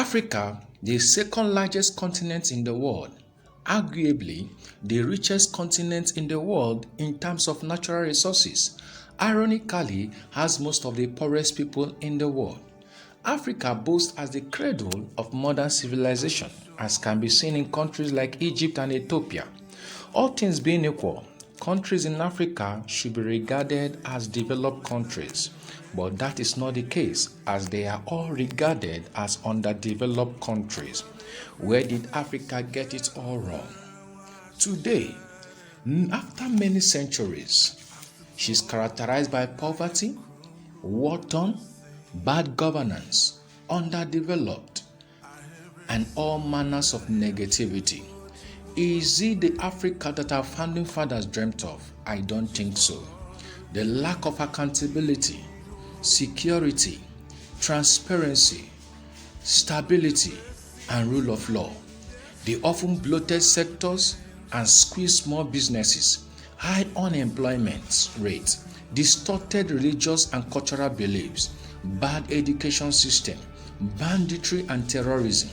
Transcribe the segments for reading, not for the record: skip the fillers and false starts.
Africa, the second largest continent in the world, arguably the richest continent in the world in terms of natural resources, ironically has most of the poorest people in the world. Africa boasts as the cradle of modern civilization, as can be seen in countries like Egypt and Ethiopia. All things being equal, countries in Africa should be regarded as developed countries, but that is not the case, as they are all regarded as underdeveloped countries. Where did Africa get it all wrong? Today, after many centuries, she's characterized by poverty, war-torn, bad governance, underdeveloped, and all manners of negativity. Is it the Africa that our founding fathers dreamt of? I don't think so. The lack of accountability, security, transparency, stability, and rule of law, the often bloated sectors and squeezed small businesses, high unemployment rate, distorted religious and cultural beliefs, bad education system, banditry and terrorism,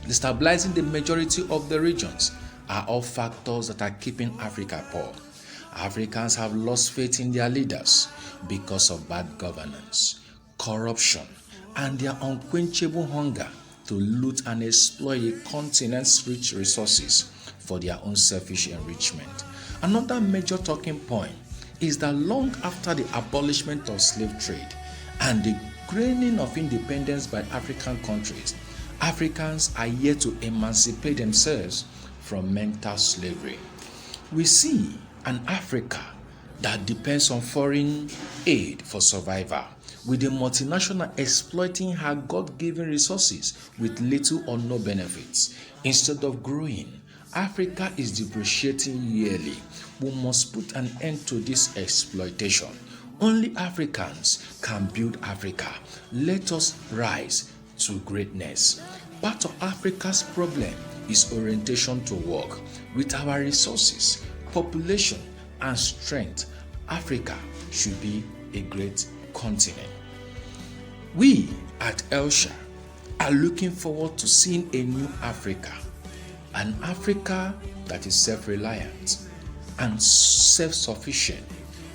destabilizing the majority of the regions are all factors that are keeping Africa poor. Africans have lost faith in their leaders because of bad governance, corruption, and their unquenchable hunger to loot and exploit a continent's rich resources for their own selfish enrichment. Another major talking point is that long after the abolishment of slave trade and the gaining of independence by African countries, Africans are yet to emancipate themselves from mental slavery. We see an Africa that depends on foreign aid for survival, with the multinational exploiting her God-given resources with little or no benefits. Instead of growing, Africa is depreciating yearly. We must put an end to this exploitation. Only Africans can build Africa. Let us rise to greatness. Part of Africa's problem is orientation to work. With our resources, population, and strength, Africa should be a great continent. We at Elsha are looking forward to seeing a new Africa, an Africa that is self-reliant and self-sufficient,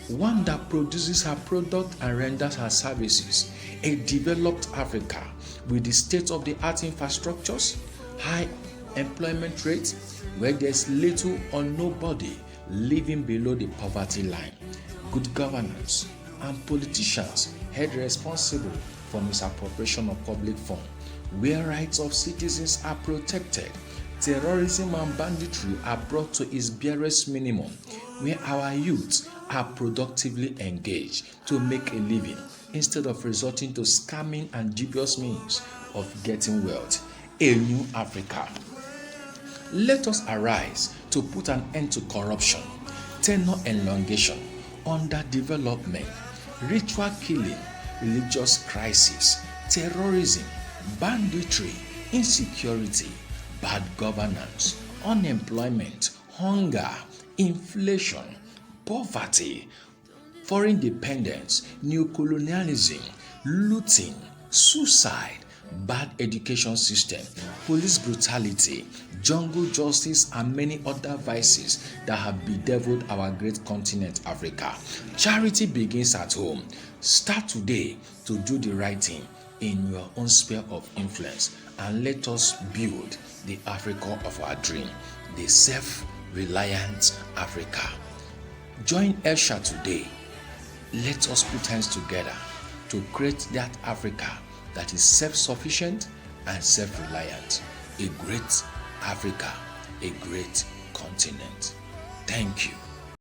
one that produces her product and renders her services, a developed Africa with the state-of-the-art infrastructures, high employment rates, where there's little or nobody living below the poverty line, good governance, and politicians held responsible for misappropriation of public funds, where rights of citizens are protected, terrorism and banditry are brought to its barest minimum, where our youth are productively engaged to make a living instead of resorting to scamming and dubious means of getting wealth. A new Africa. Let us arise to put an end to corruption, tenure elongation, underdevelopment, ritual killing, religious crisis, terrorism, banditry, insecurity, bad governance, unemployment, hunger, inflation, poverty, foreign dependence, neocolonialism, looting, suicide, bad education system, police brutality, jungle justice, and many other vices that have bedeviled our great continent, Africa. Charity begins at home. Start today to do the right thing in your own sphere of influence, and let us build the Africa of our dream, the self-reliant Africa. Join Elsha today. Let us put hands together to create that Africa that is self-sufficient and self-reliant. A great Africa, a great continent. Thank you.